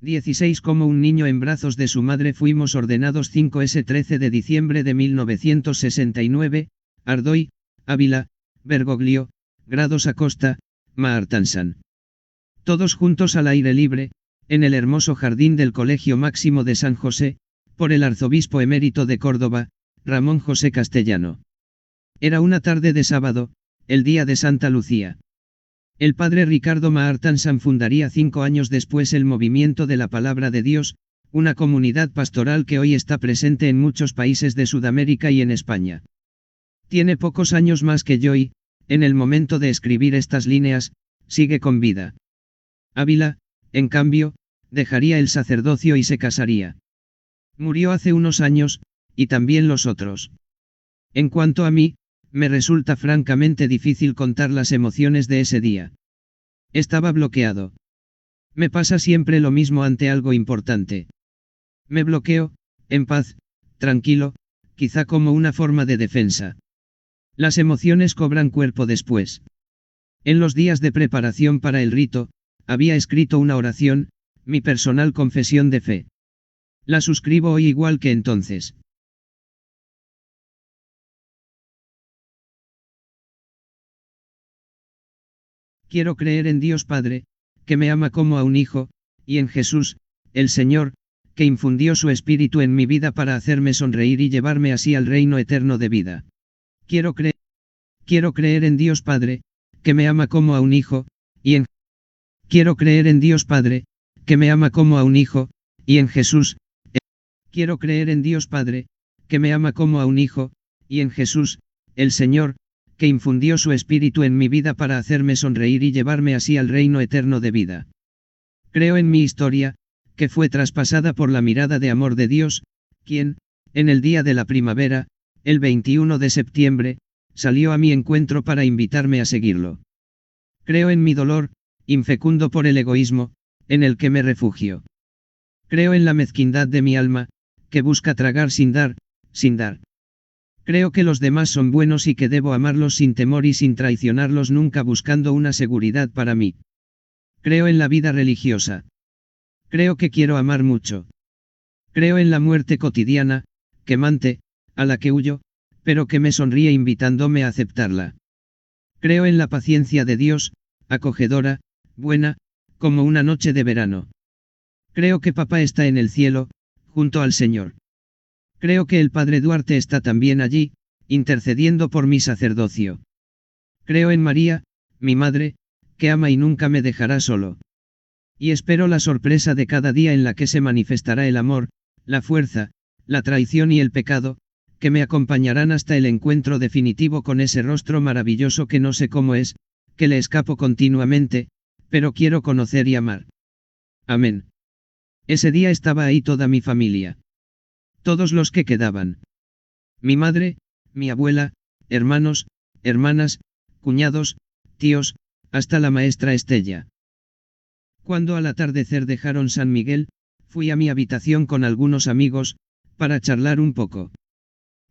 16. Como un niño en brazos de su madre fuimos ordenados 5S 13 de diciembre de 1969, Ardoy, Ávila, Bergoglio, Grados Acosta, Maartansan. Todos juntos al aire libre, en el hermoso jardín del Colegio Máximo de San José, por el arzobispo emérito de Córdoba, Ramón José Castellano. Era una tarde de sábado, el día de Santa Lucía. El padre Ricardo Maartansan fundaría 5 años después el Movimiento de la Palabra de Dios, una comunidad pastoral que hoy está presente en muchos países de Sudamérica y en España. Tiene pocos años más que yo y, en el momento de escribir estas líneas, sigue con vida. Ávila, en cambio, dejaría el sacerdocio y se casaría. Murió hace unos años, y también los otros. En cuanto a mí, me resulta francamente difícil contar las emociones de ese día. Estaba bloqueado. Me pasa siempre lo mismo ante algo importante. Me bloqueo, en paz, tranquilo, quizá como una forma de defensa. Las emociones cobran cuerpo después. En los días de preparación para el rito, había escrito una oración, mi personal confesión de fe. La suscribo hoy igual que entonces. Quiero creer en Dios Padre, que me ama como a un hijo, y en Jesús, el Señor, que infundió su espíritu en mi vida para hacerme sonreír y llevarme así al reino eterno de vida. Quiero creer en Dios Padre, que me ama como a un hijo, Quiero creer en Dios Padre, que me ama como a un hijo, y en Jesús. Quiero creer en Dios Padre, que me ama como a un hijo, y en Jesús, el Señor, que infundió su espíritu en mi vida para hacerme sonreír y llevarme así al reino eterno de vida. Creo en mi historia, que fue traspasada por la mirada de amor de Dios, quien, en el día de la primavera, el 21 de septiembre, salió a mi encuentro para invitarme a seguirlo. Creo en mi dolor, infecundo por el egoísmo, en el que me refugio. Creo en la mezquindad de mi alma, que busca tragar sin dar, sin dar. Creo que los demás son buenos y que debo amarlos sin temor y sin traicionarlos nunca buscando una seguridad para mí. Creo en la vida religiosa. Creo que quiero amar mucho. Creo en la muerte cotidiana, quemante, a la que huyo, pero que me sonríe invitándome a aceptarla. Creo en la paciencia de Dios, acogedora, buena, como una noche de verano. Creo que papá está en el cielo, junto al Señor. Creo que el padre Duarte está también allí, intercediendo por mi sacerdocio. Creo en María, mi madre, que ama y nunca me dejará solo. Y espero la sorpresa de cada día en la que se manifestará el amor, la fuerza, la traición y el pecado, que me acompañarán hasta el encuentro definitivo con ese rostro maravilloso que no sé cómo es, que le escapo continuamente, pero quiero conocer y amar. Amén. Ese día estaba ahí toda mi familia. Todos los que quedaban. Mi madre, mi abuela, hermanos, hermanas, cuñados, tíos, hasta la maestra Estella. Cuando al atardecer dejaron San Miguel, fui a mi habitación con algunos amigos, para charlar un poco.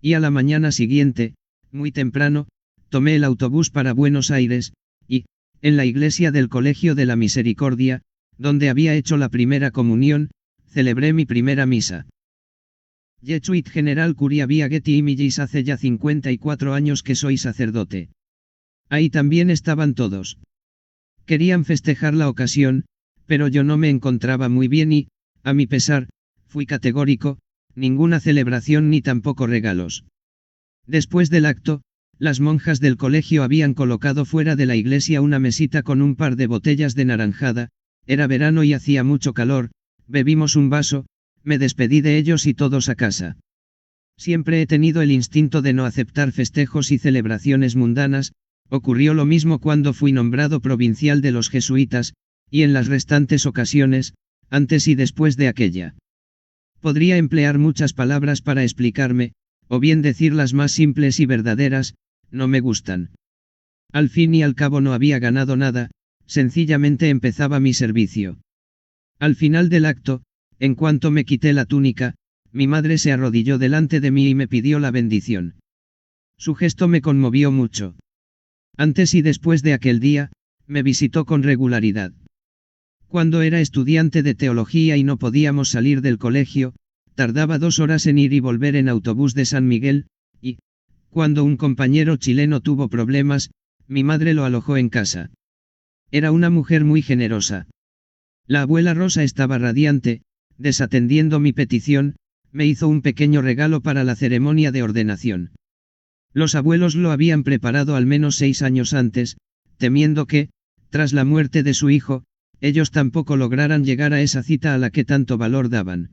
Y a la mañana siguiente, muy temprano, tomé el autobús para Buenos Aires, y, en la iglesia del Colegio de la Misericordia, donde había hecho la primera comunión, celebré mi primera misa. Jesuit General Curia Via Getty Images hace ya 54 años que soy sacerdote. Ahí también estaban todos. Querían festejar la ocasión, pero yo no me encontraba muy bien y, a mi pesar, fui categórico, ninguna celebración ni tampoco regalos. Después del acto, las monjas del colegio habían colocado fuera de la iglesia una mesita con un par de botellas de naranjada, era verano y hacía mucho calor, bebimos un vaso, me despedí de ellos y todos a casa. Siempre he tenido el instinto de no aceptar festejos y celebraciones mundanas, ocurrió lo mismo cuando fui nombrado provincial de los jesuitas, y en las restantes ocasiones, antes y después de aquella. Podría emplear muchas palabras para explicarme, o bien decir las más simples y verdaderas, no me gustan. Al fin y al cabo no había ganado nada, sencillamente empezaba mi servicio. Al final del acto, en cuanto me quité la túnica, mi madre se arrodilló delante de mí y me pidió la bendición. Su gesto me conmovió mucho. Antes y después de aquel día, me visitó con regularidad. Cuando era estudiante de teología y no podíamos salir del colegio, tardaba 2 horas en ir y volver en autobús de San Miguel, y, cuando un compañero chileno tuvo problemas, mi madre lo alojó en casa. Era una mujer muy generosa. La abuela Rosa estaba radiante, desatendiendo mi petición, me hizo un pequeño regalo para la ceremonia de ordenación. Los abuelos lo habían preparado al menos 6 años antes, temiendo que, tras la muerte de su hijo, ellos tampoco lograran llegar a esa cita a la que tanto valor daban.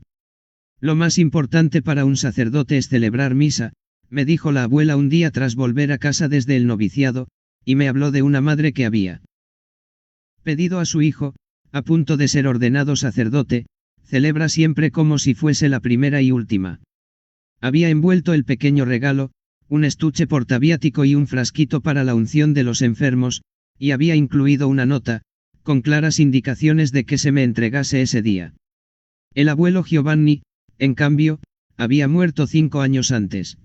Lo más importante para un sacerdote es celebrar misa, me dijo la abuela un día tras volver a casa desde el noviciado, y me habló de una madre que había pedido a su hijo, a punto de ser ordenado sacerdote, celebra siempre como si fuese la primera y última. Había envuelto el pequeño regalo, un estuche portaviático y un frasquito para la unción de los enfermos, y había incluido una nota, con claras indicaciones de que se me entregase ese día. El abuelo Giovanni, en cambio, había muerto 5 años antes.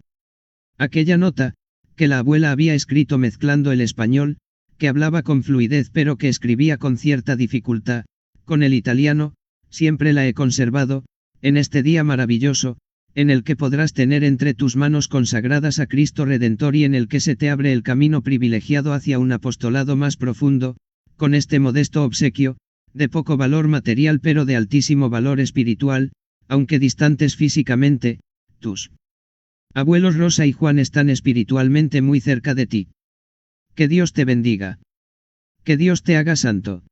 Aquella nota, que la abuela había escrito mezclando el español, que hablaba con fluidez pero que escribía con cierta dificultad, con el italiano, siempre la he conservado, en este día maravilloso, en el que podrás tener entre tus manos consagradas a Cristo Redentor y en el que se te abre el camino privilegiado hacia un apostolado más profundo, con este modesto obsequio, de poco valor material pero de altísimo valor espiritual, aunque distantes físicamente, tus abuelos Rosa y Juan están espiritualmente muy cerca de ti. Que Dios te bendiga. Que Dios te haga santo.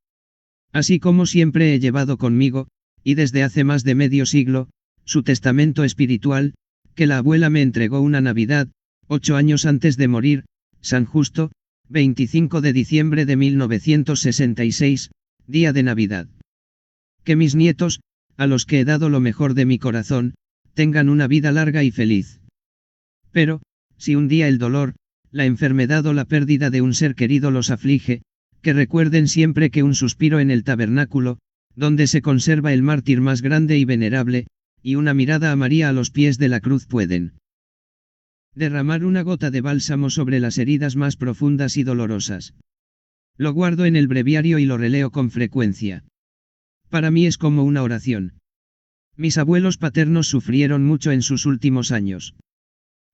Así como siempre he llevado conmigo, y desde hace más de medio siglo, su testamento espiritual, que la abuela me entregó una Navidad, 8 años antes de morir, San Justo, 25 de diciembre de 1966, día de Navidad. Que mis nietos, a los que he dado lo mejor de mi corazón, tengan una vida larga y feliz. Pero, si un día el dolor, la enfermedad o la pérdida de un ser querido los aflige, que recuerden siempre que un suspiro en el tabernáculo, donde se conserva el mártir más grande y venerable, y una mirada a María a los pies de la cruz pueden derramar una gota de bálsamo sobre las heridas más profundas y dolorosas. Lo guardo en el breviario y lo releo con frecuencia. Para mí es como una oración. Mis abuelos paternos sufrieron mucho en sus últimos años.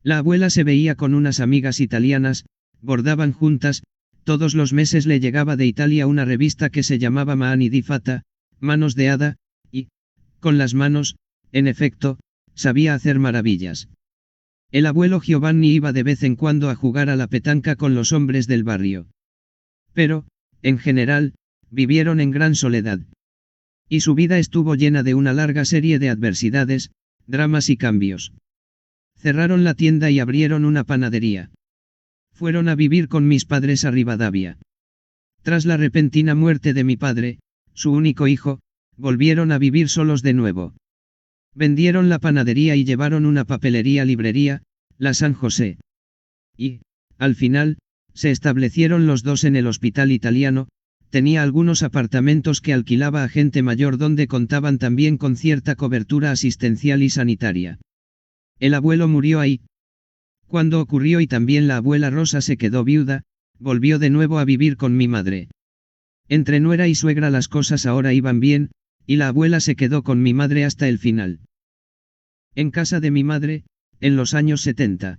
La abuela se veía con unas amigas italianas, bordaban juntas, todos los meses le llegaba de Italia una revista que se llamaba Mani di Fata, manos de hada, y, con las manos, en efecto, sabía hacer maravillas. El abuelo Giovanni iba de vez en cuando a jugar a la petanca con los hombres del barrio. Pero, en general, vivieron en gran soledad. Y su vida estuvo llena de una larga serie de adversidades, dramas y cambios. Cerraron la tienda y abrieron una panadería. Fueron a vivir con mis padres a Rivadavia. Tras la repentina muerte de mi padre, su único hijo, volvieron a vivir solos de nuevo. Vendieron la panadería y llevaron una papelería-librería, la San José. Y, al final, se establecieron los dos en el hospital italiano, tenía algunos apartamentos que alquilaba a gente mayor donde contaban también con cierta cobertura asistencial y sanitaria. El abuelo murió ahí. Cuando ocurrió y también la abuela Rosa se quedó viuda, volvió de nuevo a vivir con mi madre. Entre nuera y suegra las cosas ahora iban bien, y la abuela se quedó con mi madre hasta el final. En casa de mi madre, en los años 70.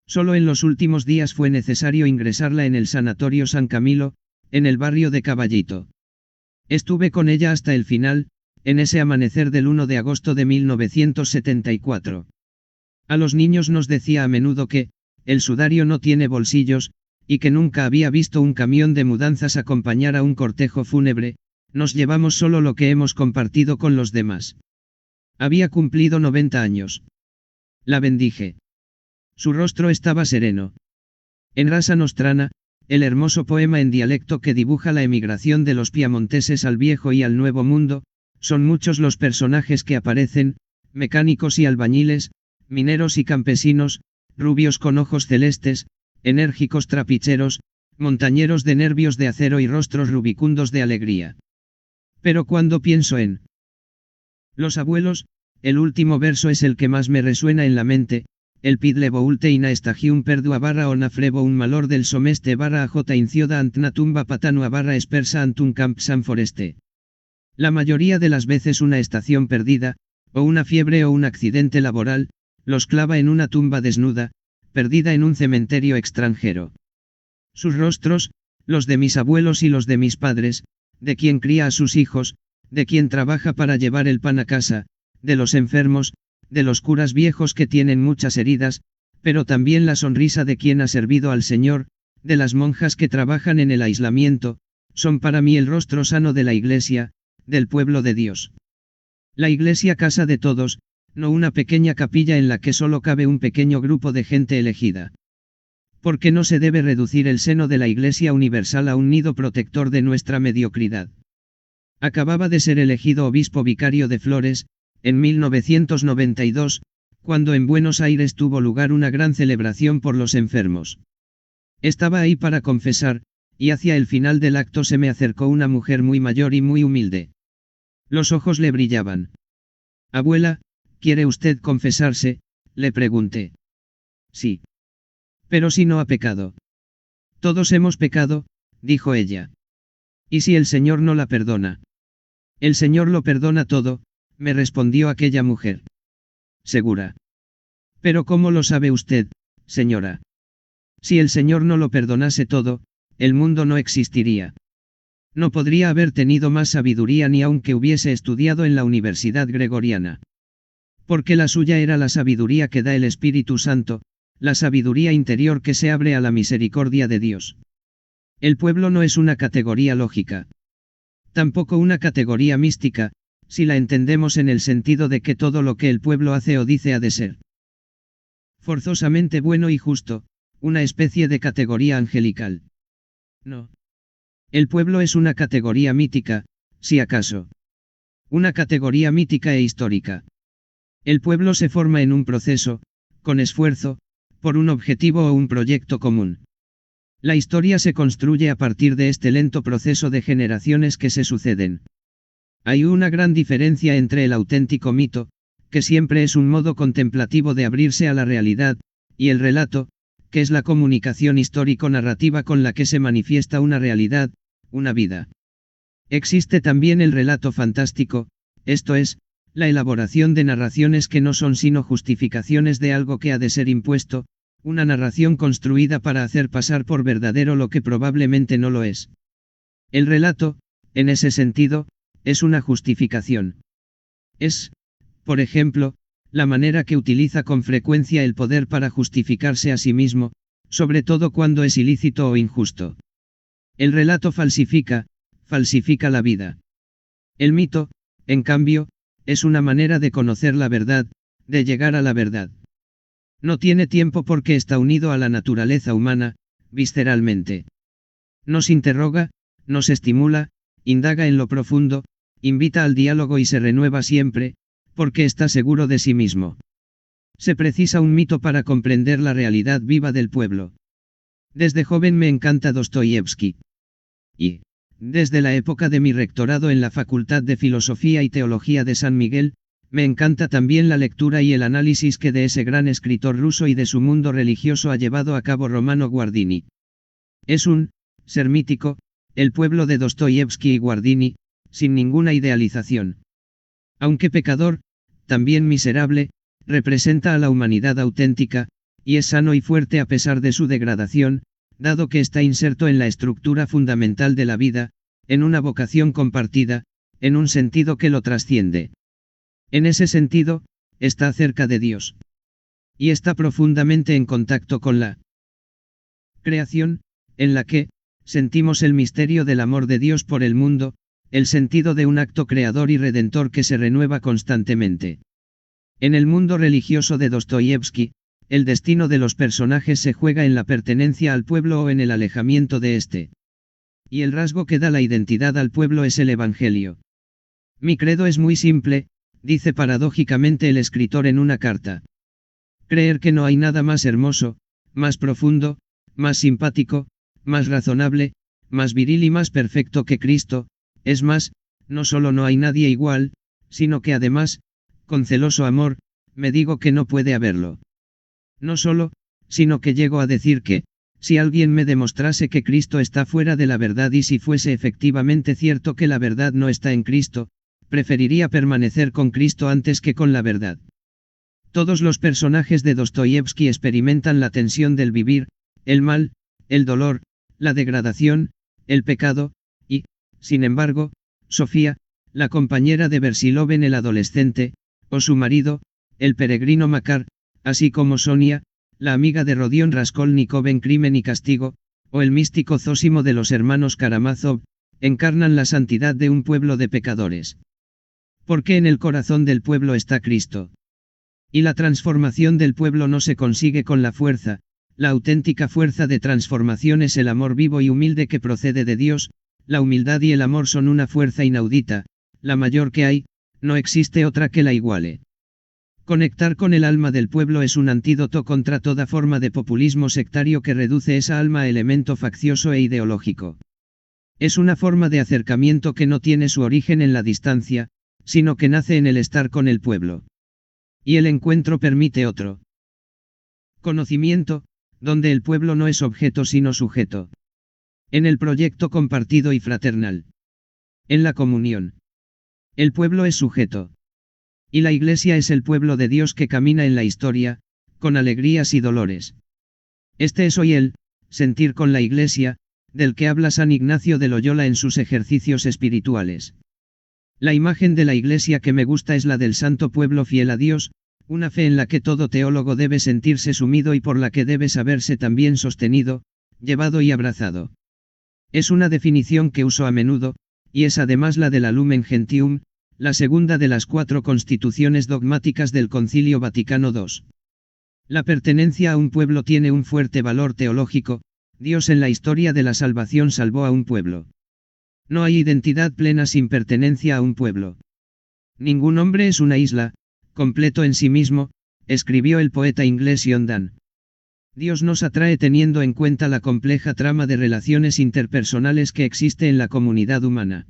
Solo en los últimos días fue necesario ingresarla en el Sanatorio San Camilo, en el barrio de Caballito. Estuve con ella hasta el final, en ese amanecer del 1 de agosto de 1974. A los niños nos decía a menudo que, el sudario no tiene bolsillos, y que nunca había visto un camión de mudanzas acompañar a un cortejo fúnebre, nos llevamos solo lo que hemos compartido con los demás. Había cumplido 90 años. La bendije. Su rostro estaba sereno. En Rasa Nostrana, el hermoso poema en dialecto que dibuja la emigración de los piamonteses al Viejo y al Nuevo Mundo, son muchos los personajes que aparecen, mecánicos y albañiles, mineros y campesinos, rubios con ojos celestes, enérgicos trapicheros, montañeros de nervios de acero y rostros rubicundos de alegría. Pero cuando pienso en los abuelos, el último verso es el que más me resuena en la mente, el pidle voulte ina estagium perdua barra ona frevo un malor del someste barra a jota incioda ant natumba patanua barra espersa ant un camp san foreste. La mayoría de las veces una estación perdida, o una fiebre o un accidente laboral, los clava en una tumba desnuda, perdida en un cementerio extranjero. Sus rostros, los de mis abuelos y los de mis padres, de quien cría a sus hijos, de quien trabaja para llevar el pan a casa, de los enfermos, de los curas viejos que tienen muchas heridas, pero también la sonrisa de quien ha servido al Señor, de las monjas que trabajan en el aislamiento, son para mí el rostro sano de la Iglesia, del pueblo de Dios. La Iglesia casa de todos, no una pequeña capilla en la que solo cabe un pequeño grupo de gente elegida. Porque no se debe reducir el seno de la Iglesia universal a un nido protector de nuestra mediocridad. Acababa de ser elegido obispo vicario de Flores, en 1992, cuando en Buenos Aires tuvo lugar una gran celebración por los enfermos. Estaba ahí para confesar, y hacia el final del acto se me acercó una mujer muy mayor y muy humilde. Los ojos le brillaban. «Abuela, ¿quiere usted confesarse?», le pregunté. «Sí. Pero si no ha pecado». «Todos hemos pecado», dijo ella. «¿Y si el Señor no la perdona?». «El Señor lo perdona todo», me respondió aquella mujer. «¿Segura?». «¿Pero cómo lo sabe usted, señora?». «Si el Señor no lo perdonase todo, el mundo no existiría. No podría haber tenido más sabiduría ni aunque hubiese estudiado en la Universidad Gregoriana. Porque la suya era la sabiduría que da el Espíritu Santo, la sabiduría interior que se abre a la misericordia de Dios. El pueblo no es una categoría lógica. Tampoco una categoría mística, si la entendemos en el sentido de que todo lo que el pueblo hace o dice ha de ser forzosamente bueno y justo, una especie de categoría angelical. No. El pueblo es una categoría mítica, si acaso. Una categoría mítica e histórica. El pueblo se forma en un proceso, con esfuerzo, por un objetivo o un proyecto común. La historia se construye a partir de este lento proceso de generaciones que se suceden. Hay una gran diferencia entre el auténtico mito, que siempre es un modo contemplativo de abrirse a la realidad, y el relato, que es la comunicación histórico-narrativa con la que se manifiesta una realidad, una vida. Existe también el relato fantástico, esto es, la elaboración de narraciones que no son sino justificaciones de algo que ha de ser impuesto, una narración construida para hacer pasar por verdadero lo que probablemente no lo es. El relato, en ese sentido, es una justificación. Es, por ejemplo, la manera que utiliza con frecuencia el poder para justificarse a sí mismo, sobre todo cuando es ilícito o injusto. El relato falsifica la vida. El mito, en cambio, es una manera de conocer la verdad, de llegar a la verdad. No tiene tiempo porque está unido a la naturaleza humana, visceralmente. Nos interroga, nos estimula, indaga en lo profundo, invita al diálogo y se renueva siempre, porque está seguro de sí mismo. Se precisa un mito para comprender la realidad viva del pueblo. Desde joven me encanta Dostoyevski. Y, desde la época de mi rectorado en la Facultad de Filosofía y Teología de San Miguel, me encanta también la lectura y el análisis que de ese gran escritor ruso y de su mundo religioso ha llevado a cabo Romano Guardini. Es un ser mítico, el pueblo de Dostoyevski y Guardini, sin ninguna idealización. Aunque pecador, también miserable, representa a la humanidad auténtica, y es sano y fuerte a pesar de su degradación, dado que está inserto en la estructura fundamental de la vida, en una vocación compartida, en un sentido que lo trasciende. En ese sentido, está cerca de Dios. Y está profundamente en contacto con la creación, en la que, sentimos el misterio del amor de Dios por el mundo, el sentido de un acto creador y redentor que se renueva constantemente. En el mundo religioso de Dostoyevski, el destino de los personajes se juega en la pertenencia al pueblo o en el alejamiento de éste. Y el rasgo que da la identidad al pueblo es el Evangelio. Mi credo es muy simple, dice paradójicamente el escritor en una carta. Creer que no hay nada más hermoso, más profundo, más simpático, más razonable, más viril y más perfecto que Cristo, es más, no solo no hay nadie igual, sino que además, con celoso amor, me digo que no puede haberlo. No solo, sino que llego a decir que, Si alguien me demostrase que Cristo está fuera de la verdad y si fuese efectivamente cierto que la verdad no está en Cristo, preferiría permanecer con Cristo antes que con la verdad. Todos los personajes de Dostoyevsky experimentan la tensión del vivir, el mal, el dolor, la degradación, el pecado, y, sin embargo, Sofía, la compañera de Versilov en El adolescente, o su marido, el peregrino Makar, así como Sonia, la amiga de Rodion Raskolnikov en Crimen y Castigo, o el místico Zósimo de los hermanos Karamazov, encarnan la santidad de un pueblo de pecadores. Porque en el corazón del pueblo está Cristo. Y la transformación del pueblo no se consigue con la fuerza, la auténtica fuerza de transformación es el amor vivo y humilde que procede de Dios, la humildad y el amor son una fuerza inaudita, la mayor que hay, no existe otra que la iguale. Conectar con el alma del pueblo es un antídoto contra toda forma de populismo sectario que reduce esa alma a elemento faccioso e ideológico. Es una forma de acercamiento que no tiene su origen en la distancia, sino que nace en el estar con el pueblo. Y el encuentro permite otro conocimiento, donde el pueblo no es objeto sino sujeto. En el proyecto compartido y fraternal. En la comunión. El pueblo es sujeto. Y la Iglesia es el pueblo de Dios que camina en la historia, con alegrías y dolores. Este es hoy el sentir con la Iglesia, del que habla San Ignacio de Loyola en sus ejercicios espirituales. La imagen de la Iglesia que me gusta es la del santo pueblo fiel a Dios, una fe en la que todo teólogo debe sentirse sumido y por la que debe saberse también sostenido, llevado y abrazado. Es una definición que uso a menudo, y es además la de la Lumen Gentium, la segunda de las 4 constituciones dogmáticas del Concilio Vaticano II. La pertenencia a un pueblo tiene un fuerte valor teológico, Dios en la historia de la salvación salvó a un pueblo. No hay identidad plena sin pertenencia a un pueblo. Ningún hombre es una isla, completo en sí mismo, escribió el poeta inglés John Donne. Dios nos atrae teniendo en cuenta la compleja trama de relaciones interpersonales que existe en la comunidad humana.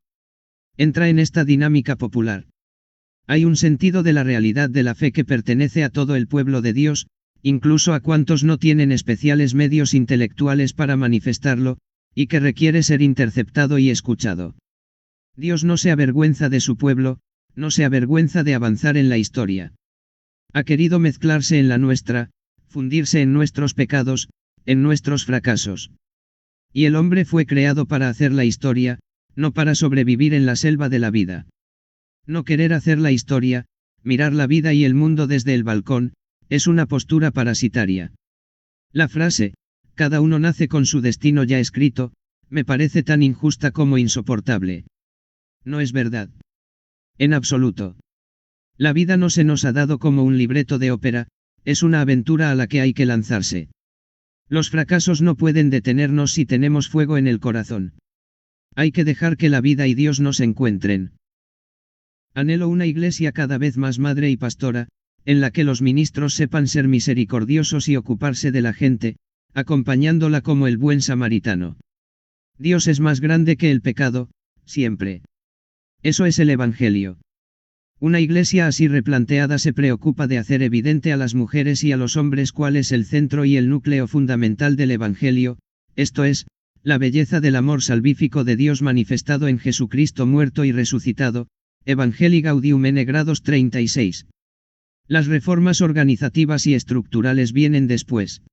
Entra en esta dinámica popular. Hay un sentido de la realidad de la fe que pertenece a todo el pueblo de Dios, incluso a cuantos no tienen especiales medios intelectuales para manifestarlo, y que requiere ser interceptado y escuchado. Dios no se avergüenza de su pueblo, no se avergüenza de avanzar en la historia. Ha querido mezclarse en la nuestra, fundirse en nuestros pecados, en nuestros fracasos. Y el hombre fue creado para hacer la historia, no para sobrevivir en la selva de la vida. No querer hacer la historia, mirar la vida y el mundo desde el balcón, es una postura parasitaria. La frase, cada uno nace con su destino ya escrito, me parece tan injusta como insoportable. No es verdad. En absoluto. La vida no se nos ha dado como un libreto de ópera, es una aventura a la que hay que lanzarse. Los fracasos no pueden detenernos si tenemos fuego en el corazón. Hay que dejar que la vida y Dios nos encuentren. Anhelo una iglesia cada vez más madre y pastora, en la que los ministros sepan ser misericordiosos y ocuparse de la gente, acompañándola como el buen samaritano. Dios es más grande que el pecado, siempre. Eso es el Evangelio. Una iglesia así replanteada se preocupa de hacer evidente a las mujeres y a los hombres cuál es el centro y el núcleo fundamental del Evangelio, esto es, la belleza del amor salvífico de Dios manifestado en Jesucristo muerto y resucitado, Evangelii Gaudium n. grados 36. Las reformas organizativas y estructurales vienen después.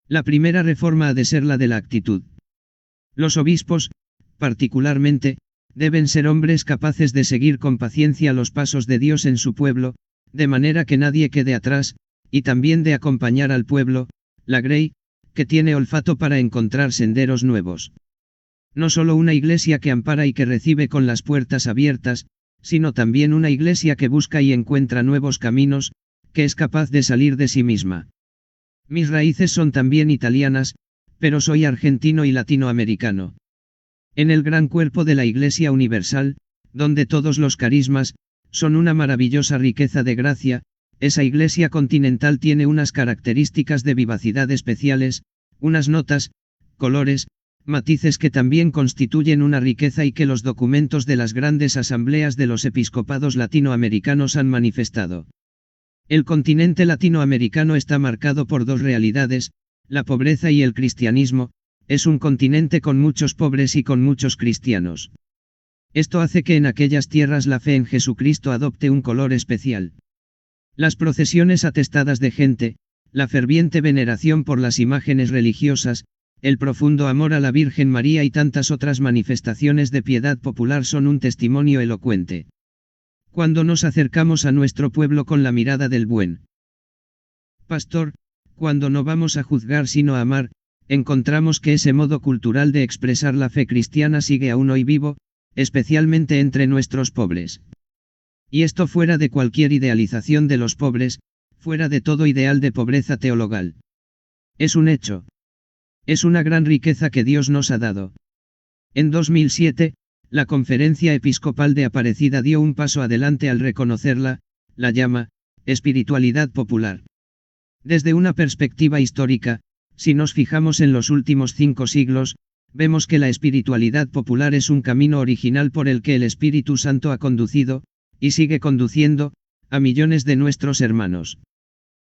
La primera reforma ha de ser la de la actitud. Los obispos, particularmente, deben ser hombres capaces de seguir con paciencia los pasos de Dios en su pueblo, de manera que nadie quede atrás, y también de acompañar al pueblo, la Grey, que tiene olfato para encontrar senderos nuevos. No solo una iglesia que ampara y que recibe con las puertas abiertas, sino también una iglesia que busca y encuentra nuevos caminos, que es capaz de salir de sí misma. Mis raíces son también italianas, pero soy argentino y latinoamericano. En el gran cuerpo de la Iglesia Universal, donde todos los carismas, son una maravillosa riqueza de gracia, esa Iglesia continental tiene unas características de vivacidad especiales, unas notas, colores, matices que también constituyen una riqueza y que los documentos de las grandes asambleas de los episcopados latinoamericanos han manifestado. El continente latinoamericano está marcado por dos realidades, la pobreza y el cristianismo, es un continente con muchos pobres y con muchos cristianos. Esto hace que en aquellas tierras la fe en Jesucristo adopte un color especial. Las procesiones atestadas de gente, la ferviente veneración por las imágenes religiosas, el profundo amor a la Virgen María y tantas otras manifestaciones de piedad popular son un testimonio elocuente. Cuando nos acercamos a nuestro pueblo con la mirada del buen pastor, cuando no vamos a juzgar sino a amar, encontramos que ese modo cultural de expresar la fe cristiana sigue aún hoy vivo, especialmente entre nuestros pobres. Y esto fuera de cualquier idealización de los pobres, fuera de todo ideal de pobreza teologal. Es un hecho. Es una gran riqueza que Dios nos ha dado. En 2007, la Conferencia Episcopal de Aparecida dio un paso adelante al reconocerla, la llama, espiritualidad popular. Desde una perspectiva histórica, si nos fijamos en los últimos 5 siglos, vemos que la espiritualidad popular es un camino original por el que el Espíritu Santo ha conducido, y sigue conduciendo, a millones de nuestros hermanos.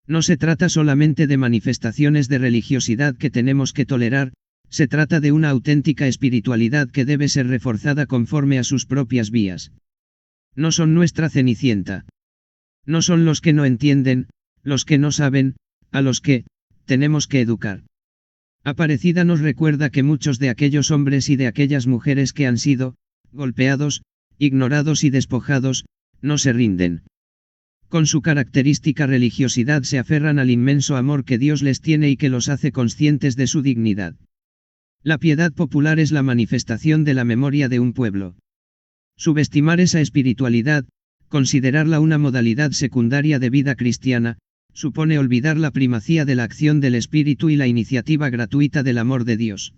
No se trata solamente de manifestaciones de religiosidad que tenemos que tolerar, se trata de una auténtica espiritualidad que debe ser reforzada conforme a sus propias vías. No son nuestra Cenicienta. No son los que no entienden, los que no saben, a los que tenemos que educar. Aparecida nos recuerda que muchos de aquellos hombres y de aquellas mujeres que han sido golpeados, ignorados y despojados, no se rinden. Con su característica religiosidad se aferran al inmenso amor que Dios les tiene y que los hace conscientes de su dignidad. La piedad popular es la manifestación de la memoria de un pueblo. Subestimar esa espiritualidad, considerarla una modalidad secundaria de vida cristiana, supone olvidar la primacía de la acción del Espíritu y la iniciativa gratuita del amor de Dios.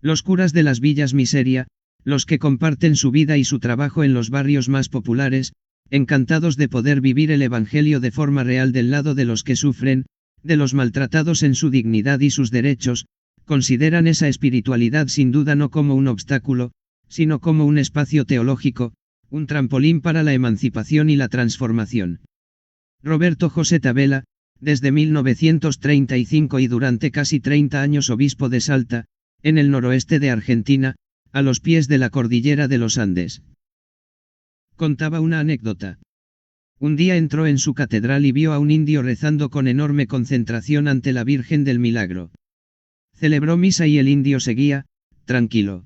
Los curas de las villas miseria, los que comparten su vida y su trabajo en los barrios más populares, encantados de poder vivir el Evangelio de forma real del lado de los que sufren, de los maltratados en su dignidad y sus derechos, consideran esa espiritualidad sin duda no como un obstáculo, sino como un espacio teológico, un trampolín para la emancipación y la transformación. Roberto José Tabela, desde 1935 y durante casi 30 años obispo de Salta, en el noroeste de Argentina, a los pies de la cordillera de los Andes. Contaba una anécdota. Un día entró en su catedral y vio a un indio rezando con enorme concentración ante la Virgen del Milagro. Celebró misa y el indio seguía, tranquilo.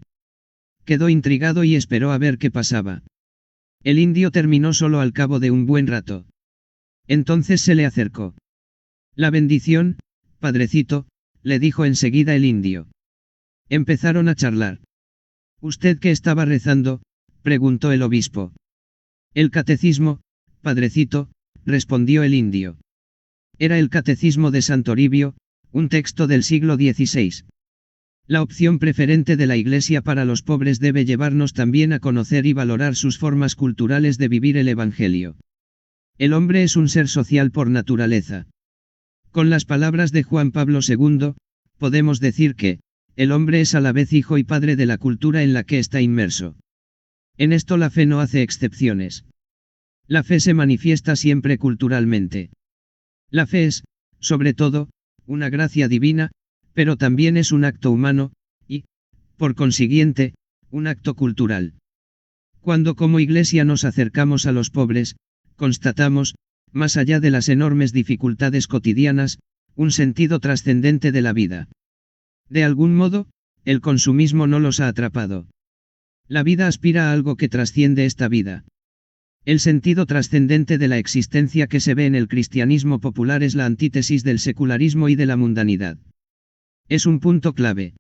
Quedó intrigado y esperó a ver qué pasaba. El indio terminó solo al cabo de un buen rato. Entonces se le acercó. La bendición, padrecito, le dijo enseguida el indio. Empezaron a charlar. ¿Usted qué estaba rezando?, preguntó el obispo. El catecismo, padrecito, respondió el indio. Era el catecismo de San Toribio, un texto del siglo XVI. La opción preferente de la Iglesia para los pobres debe llevarnos también a conocer y valorar sus formas culturales de vivir el Evangelio. El hombre es un ser social por naturaleza. Con las palabras de Juan Pablo II, podemos decir que, el hombre es a la vez hijo y padre de la cultura en la que está inmerso. En esto la fe no hace excepciones. La fe se manifiesta siempre culturalmente. La fe es, sobre todo, una gracia divina, pero también es un acto humano, y, por consiguiente, un acto cultural. Cuando como Iglesia nos acercamos a los pobres, constatamos, más allá de las enormes dificultades cotidianas, un sentido trascendente de la vida. De algún modo, el consumismo no los ha atrapado. La vida aspira a algo que trasciende esta vida. El sentido trascendente de la existencia que se ve en el cristianismo popular es la antítesis del secularismo y de la mundanidad. Es un punto clave.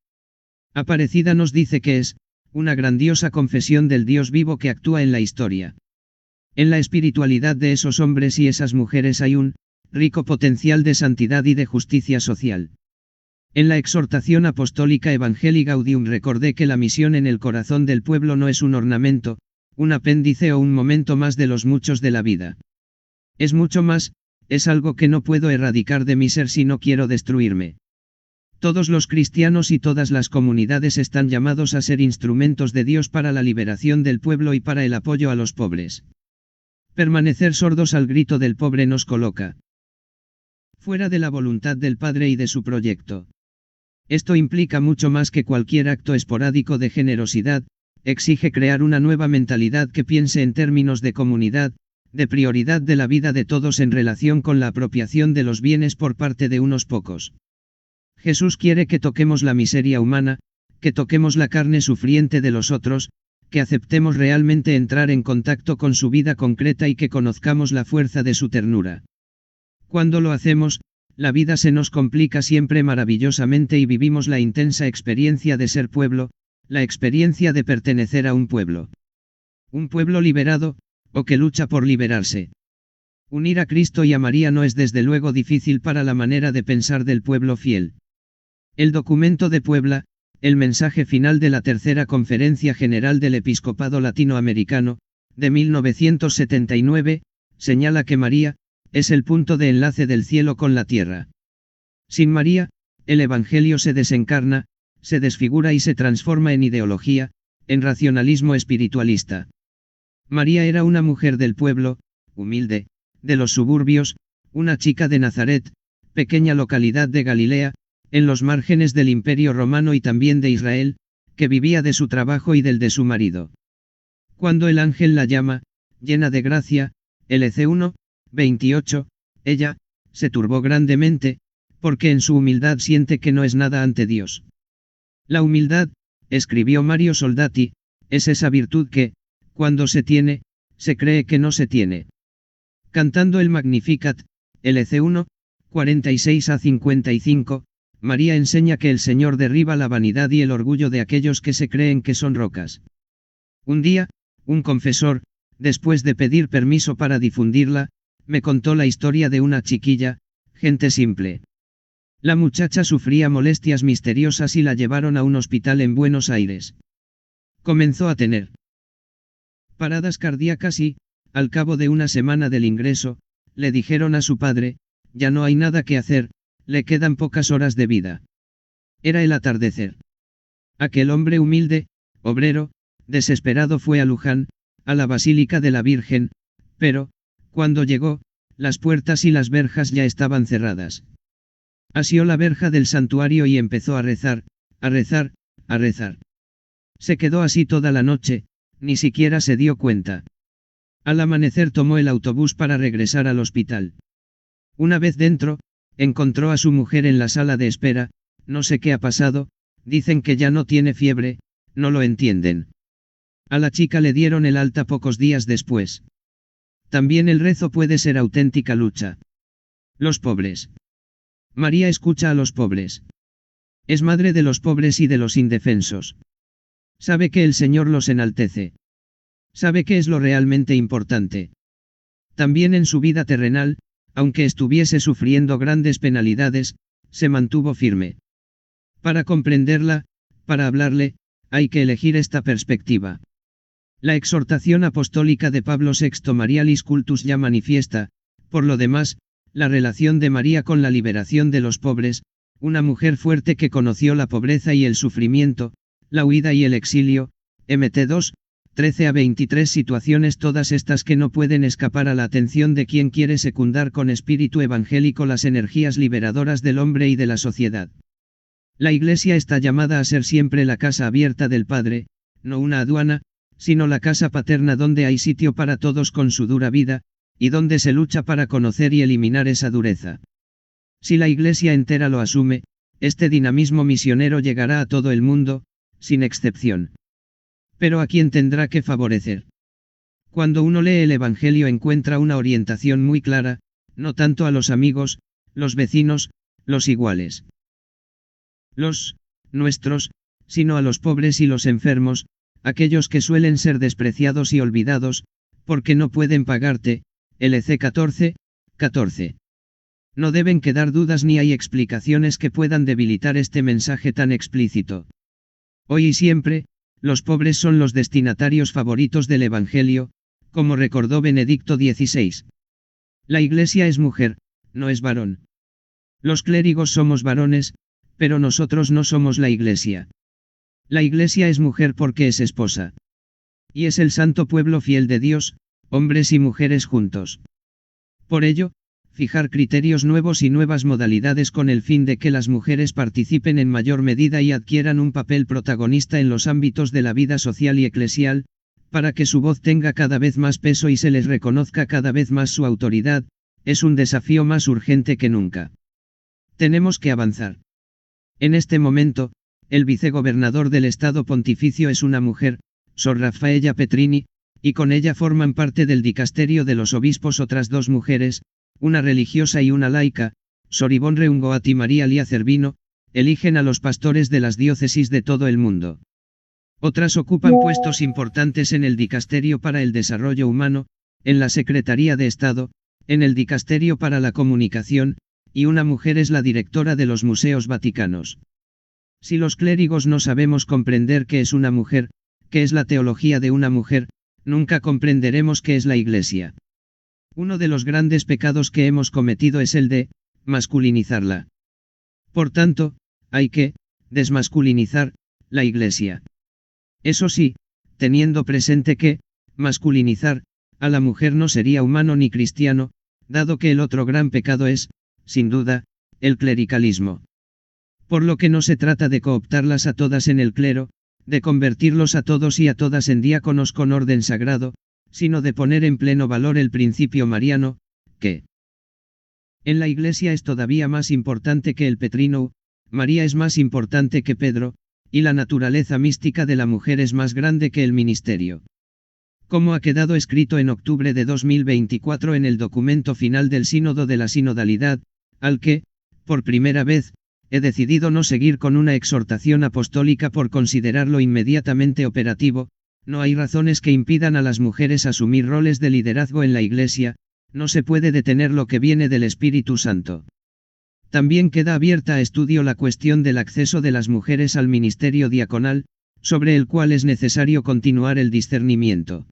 Aparecida nos dice que es, una grandiosa confesión del Dios vivo que actúa en la historia. En la espiritualidad de esos hombres y esas mujeres hay un rico potencial de santidad y de justicia social. En la exhortación apostólica Evangelii Gaudium recordé que la misión en el corazón del pueblo no es un ornamento, un apéndice o un momento más de los muchos de la vida. Es mucho más, es algo que no puedo erradicar de mi ser si no quiero destruirme. Todos los cristianos y todas las comunidades están llamados a ser instrumentos de Dios para la liberación del pueblo y para el apoyo a los pobres. Permanecer sordos al grito del pobre nos coloca fuera de la voluntad del Padre y de su proyecto. Esto implica mucho más que cualquier acto esporádico de generosidad, exige crear una nueva mentalidad que piense en términos de comunidad, de prioridad de la vida de todos en relación con la apropiación de los bienes por parte de unos pocos. Jesús quiere que toquemos la miseria humana, que toquemos la carne sufriente de los otros, que aceptemos realmente entrar en contacto con su vida concreta y que conozcamos la fuerza de su ternura. Cuando lo hacemos, la vida se nos complica siempre maravillosamente y vivimos la intensa experiencia de ser pueblo, la experiencia de pertenecer a un pueblo. Un pueblo liberado, o que lucha por liberarse. Unir a Cristo y a María no es desde luego difícil para la manera de pensar del pueblo fiel. El documento de Puebla, el mensaje final de la Tercera Conferencia General del Episcopado Latinoamericano, de 1979, señala que María, es el punto de enlace del cielo con la tierra. Sin María, el Evangelio se desencarna, se desfigura y se transforma en ideología, en racionalismo espiritualista. María era una mujer del pueblo, humilde, de los suburbios, una chica de Nazaret, pequeña localidad de Galilea, en los márgenes del Imperio Romano y también de Israel, que vivía de su trabajo y del de su marido. Cuando el ángel la llama, llena de gracia, LC 1, 28, ella, se turbó grandemente, porque en su humildad siente que no es nada ante Dios. La humildad, escribió Mario Soldati, es esa virtud que, cuando se tiene, se cree que no se tiene. Cantando el Magnificat, LC 1, 46 a 55, María enseña que el Señor derriba la vanidad y el orgullo de aquellos que se creen que son rocas. Un día, un confesor, después de pedir permiso para difundirla, me contó la historia de una chiquilla, gente simple. La muchacha sufría molestias misteriosas y la llevaron a un hospital en Buenos Aires. Comenzó a tener paradas cardíacas y, al cabo de una semana del ingreso, le dijeron a su padre, ya no hay nada que hacer, le quedan pocas horas de vida. Era el atardecer. Aquel hombre humilde, obrero, desesperado fue a Luján, a la Basílica de la Virgen, pero, cuando llegó, las puertas y las verjas ya estaban cerradas. Asió la verja del santuario y empezó a rezar, a rezar, a rezar. Se quedó así toda la noche, ni siquiera se dio cuenta. Al amanecer tomó el autobús para regresar al hospital. Una vez dentro, encontró a su mujer en la sala de espera, no sé qué ha pasado, dicen que ya no tiene fiebre, no lo entienden. A la chica le dieron el alta pocos días después. También el rezo puede ser auténtica lucha. Los pobres. María escucha a los pobres. Es madre de los pobres y de los indefensos. Sabe que el Señor los enaltece. Sabe que es lo realmente importante. También en su vida terrenal, aunque estuviese sufriendo grandes penalidades, se mantuvo firme. Para comprenderla, para hablarle, hay que elegir esta perspectiva. La exhortación apostólica de Pablo VI Marialis Cultus ya manifiesta, por lo demás, la relación de María con la liberación de los pobres, una mujer fuerte que conoció la pobreza y el sufrimiento, la huida y el exilio, Mt 2, 13 a 23 situaciones todas estas que no pueden escapar a la atención de quien quiere secundar con espíritu evangélico las energías liberadoras del hombre y de la sociedad. La Iglesia está llamada a ser siempre la casa abierta del Padre, no una aduana, sino la casa paterna donde hay sitio para todos con su dura vida, y donde se lucha para conocer y eliminar esa dureza. Si la Iglesia entera lo asume, este dinamismo misionero llegará a todo el mundo, sin excepción. Pero ¿a quién tendrá que favorecer? Cuando uno lee el Evangelio encuentra una orientación muy clara, no tanto a los amigos, los vecinos, los iguales. Los nuestros, sino a los pobres y los enfermos, aquellos que suelen ser despreciados y olvidados, porque no pueden pagarte, LC 14, 14. No deben quedar dudas ni hay explicaciones que puedan debilitar este mensaje tan explícito. Hoy y siempre, los pobres son los destinatarios favoritos del Evangelio, como recordó Benedicto XVI. La Iglesia es mujer, no es varón. Los clérigos somos varones, pero nosotros no somos la Iglesia. La Iglesia es mujer porque es esposa. Y es el santo pueblo fiel de Dios, hombres y mujeres juntos. Por ello, fijar criterios nuevos y nuevas modalidades con el fin de que las mujeres participen en mayor medida y adquieran un papel protagonista en los ámbitos de la vida social y eclesial, para que su voz tenga cada vez más peso y se les reconozca cada vez más su autoridad, es un desafío más urgente que nunca. Tenemos que avanzar. En este momento, el vicegobernador del Estado Pontificio es una mujer, Sor Raffaella Petrini, y con ella forman parte del dicasterio de los obispos otras dos mujeres, una religiosa y una laica, Sor Ivonne Reungoat y María Lía Cervino, eligen a los pastores de las diócesis de todo el mundo. Otras ocupan puestos importantes en el Dicasterio para el Desarrollo Humano, en la Secretaría de Estado, en el Dicasterio para la Comunicación, y una mujer es la directora de los Museos Vaticanos. Si los clérigos no sabemos comprender qué es una mujer, qué es la teología de una mujer, nunca comprenderemos qué es la Iglesia. Uno de los grandes pecados que hemos cometido es el de masculinizarla. Por tanto, hay que desmasculinizar la Iglesia. Eso sí, teniendo presente que masculinizar a la mujer no sería humano ni cristiano, dado que el otro gran pecado es, sin duda, el clericalismo. Por lo que no se trata de cooptarlas a todas en el clero, de convertirlos a todos y a todas en diáconos con orden sagrado, sino de poner en pleno valor el principio mariano, que en la Iglesia es todavía más importante que el Petrino, María es más importante que Pedro, y la naturaleza mística de la mujer es más grande que el ministerio. Como ha quedado escrito en octubre de 2024 en el documento final del Sínodo de la Sinodalidad, al que, por primera vez, he decidido no seguir con una exhortación apostólica por considerarlo inmediatamente operativo, no hay razones que impidan a las mujeres asumir roles de liderazgo en la Iglesia, no se puede detener lo que viene del Espíritu Santo. También queda abierta a estudio la cuestión del acceso de las mujeres al ministerio diaconal, sobre el cual es necesario continuar el discernimiento.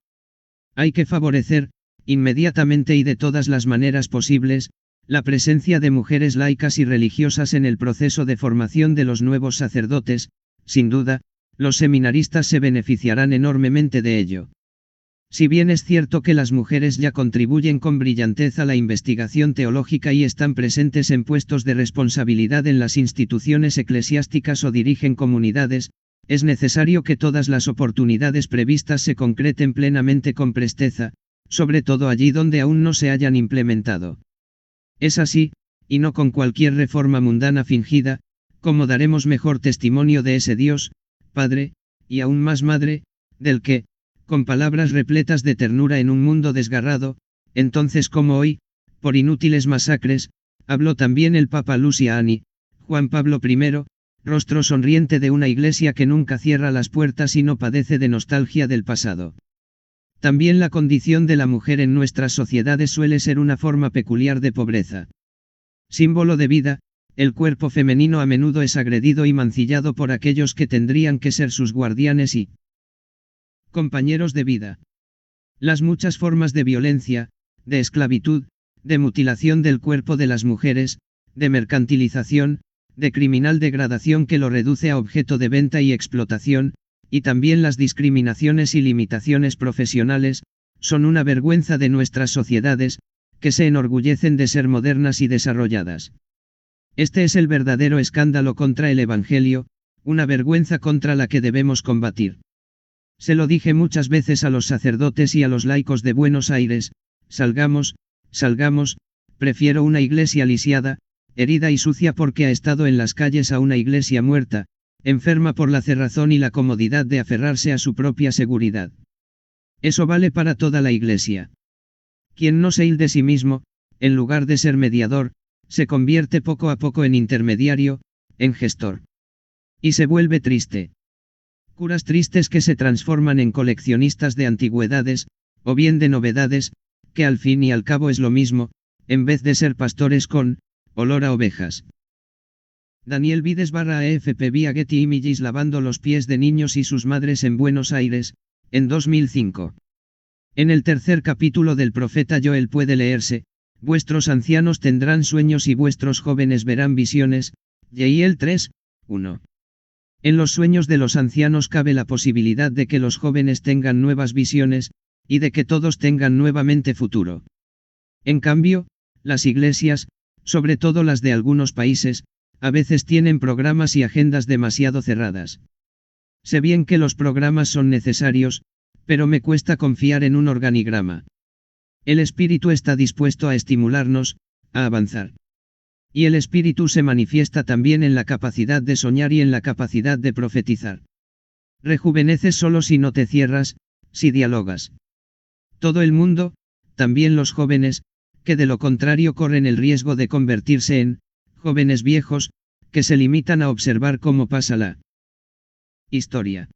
Hay que favorecer, inmediatamente y de todas las maneras posibles, la presencia de mujeres laicas y religiosas en el proceso de formación de los nuevos sacerdotes, sin duda, los seminaristas se beneficiarán enormemente de ello. Si bien es cierto que las mujeres ya contribuyen con brillantez a la investigación teológica y están presentes en puestos de responsabilidad en las instituciones eclesiásticas o dirigen comunidades, es necesario que todas las oportunidades previstas se concreten plenamente con presteza, sobre todo allí donde aún no se hayan implementado. Es así, y no con cualquier reforma mundana fingida, como daremos mejor testimonio de ese Dios, Padre, y aún más Madre, del que, con palabras repletas de ternura en un mundo desgarrado, entonces como hoy, por inútiles masacres, habló también el Papa Luciani, Juan Pablo I, rostro sonriente de una iglesia que nunca cierra las puertas y no padece de nostalgia del pasado. También la condición de la mujer en nuestras sociedades suele ser una forma peculiar de pobreza. Símbolo de vida, el cuerpo femenino a menudo es agredido y mancillado por aquellos que tendrían que ser sus guardianes y compañeros de vida. Las muchas formas de violencia, de esclavitud, de mutilación del cuerpo de las mujeres, de mercantilización, de criminal degradación que lo reduce a objeto de venta y explotación, y también las discriminaciones y limitaciones profesionales, son una vergüenza de nuestras sociedades, que se enorgullecen de ser modernas y desarrolladas. Este es el verdadero escándalo contra el Evangelio, una vergüenza contra la que debemos combatir. Se lo dije muchas veces a los sacerdotes y a los laicos de Buenos Aires: salgamos, salgamos, prefiero una iglesia lisiada, herida y sucia porque ha estado en las calles a una iglesia muerta, enferma por la cerrazón y la comodidad de aferrarse a su propia seguridad. Eso vale para toda la iglesia. Quien no se hilde sí mismo, en lugar de ser mediador, se convierte poco a poco en intermediario, en gestor. Y se vuelve triste. Curas tristes que se transforman en coleccionistas de antigüedades, o bien de novedades, que al fin y al cabo es lo mismo, en vez de ser pastores con olor a ovejas. Daniel Vides /AFP vía Getty Images lavando los pies de niños y sus madres en Buenos Aires, en 2005. En el tercer capítulo del profeta Joel puede leerse: vuestros ancianos tendrán sueños y vuestros jóvenes verán visiones, Joel 3, 1. En los sueños de los ancianos cabe la posibilidad de que los jóvenes tengan nuevas visiones, y de que todos tengan nuevamente futuro. En cambio, Las iglesias, sobre todo las de algunos países, a veces tienen programas y agendas demasiado cerradas. Sé bien que los programas son necesarios, pero me cuesta confiar en un organigrama. El espíritu está dispuesto a estimularnos, a avanzar. Y el espíritu se manifiesta también en la capacidad de soñar y en la capacidad de profetizar. Rejuveneces solo si no te cierras, si dialogas. Todo el mundo, también los jóvenes, que de lo contrario corren el riesgo de convertirse en jóvenes viejos, que se limitan a observar cómo pasa la historia.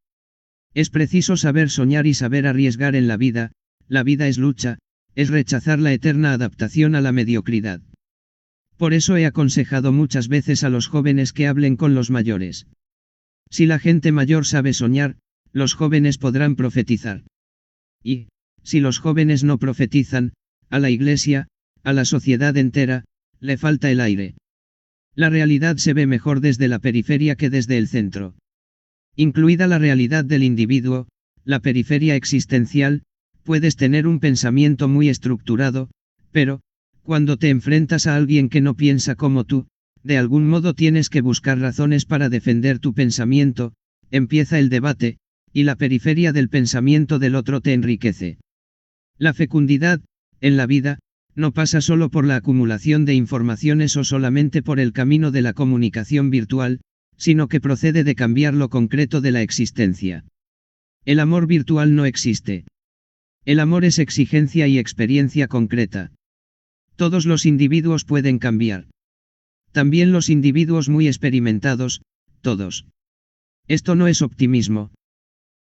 Es preciso saber soñar y saber arriesgar en la vida es lucha, es rechazar la eterna adaptación a la mediocridad. Por eso he aconsejado muchas veces a los jóvenes que hablen con los mayores. Si la gente mayor sabe soñar, los jóvenes podrán profetizar. Y, si los jóvenes no profetizan, a la iglesia, a la sociedad entera, le falta el aire. La realidad se ve mejor desde la periferia que desde el centro. Incluida la realidad del individuo, la periferia existencial, puedes tener un pensamiento muy estructurado, pero, cuando te enfrentas a alguien que no piensa como tú, de algún modo tienes que buscar razones para defender tu pensamiento, empieza el debate, y la periferia del pensamiento del otro te enriquece. La fecundidad, en la vida, no pasa solo por la acumulación de informaciones o solamente por el camino de la comunicación virtual, sino que procede de cambiar lo concreto de la existencia. El amor virtual no existe. El amor es exigencia y experiencia concreta. Todos los individuos pueden cambiar. También los individuos muy experimentados, todos. Esto no es optimismo.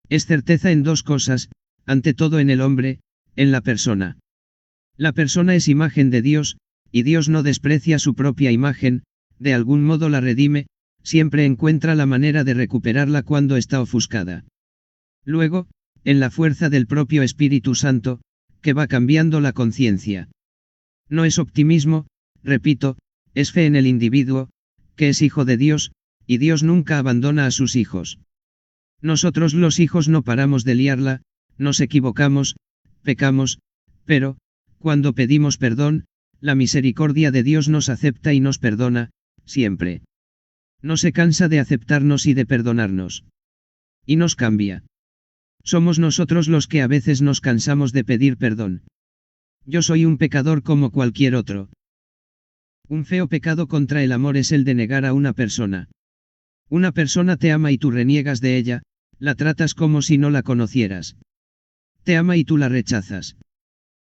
Es certeza en dos cosas, ante todo en el hombre, en la persona. La persona es imagen de Dios, y Dios no desprecia su propia imagen, de algún modo la redime, siempre encuentra la manera de recuperarla cuando está ofuscada. Luego, en la fuerza del propio Espíritu Santo, que va cambiando la conciencia. No es optimismo, repito, es fe en el individuo, que es hijo de Dios, y Dios nunca abandona a sus hijos. Nosotros los hijos no paramos de liarla, nos equivocamos, pecamos, pero, cuando pedimos perdón, la misericordia de Dios nos acepta y nos perdona, siempre. No se cansa de aceptarnos y de perdonarnos. Y nos cambia. Somos nosotros los que a veces nos cansamos de pedir perdón. Yo soy un pecador como cualquier otro. Un feo pecado contra el amor es el de negar a una persona. Una persona te ama y tú reniegas de ella, la tratas como si no la conocieras. Te ama y tú la rechazas.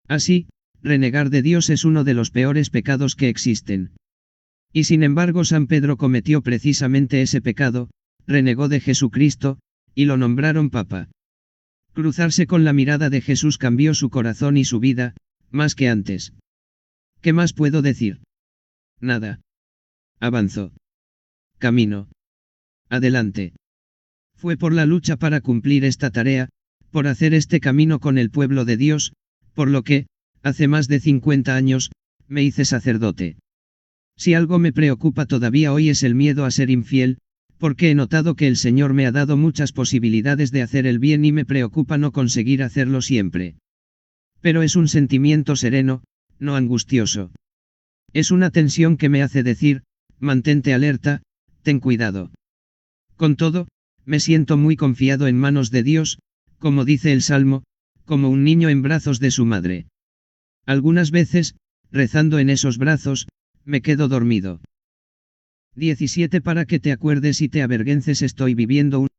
Así, renegar de Dios es uno de los peores pecados que existen. Y sin embargo San Pedro cometió precisamente ese pecado, renegó de Jesucristo, y lo nombraron Papa. Cruzarse con la mirada de Jesús cambió su corazón y su vida, más que antes. ¿Qué más puedo decir? Nada. Avanzó. Camino. Adelante. Fue por la lucha para cumplir esta tarea, por hacer este camino con el pueblo de Dios, por lo que, hace más de 50 años, me hice sacerdote. Si algo me preocupa todavía hoy es el miedo a ser infiel, porque he notado que el Señor me ha dado muchas posibilidades de hacer el bien y me preocupa no conseguir hacerlo siempre. Pero es un sentimiento sereno, no angustioso. Es una tensión que me hace decir, mantente alerta, ten cuidado. Con todo, me siento muy confiado en manos de Dios, como dice el Salmo, como un niño en brazos de su madre. Algunas veces, rezando en esos brazos, me quedo dormido. 17 Para que te acuerdes y te avergüences estoy viviendo un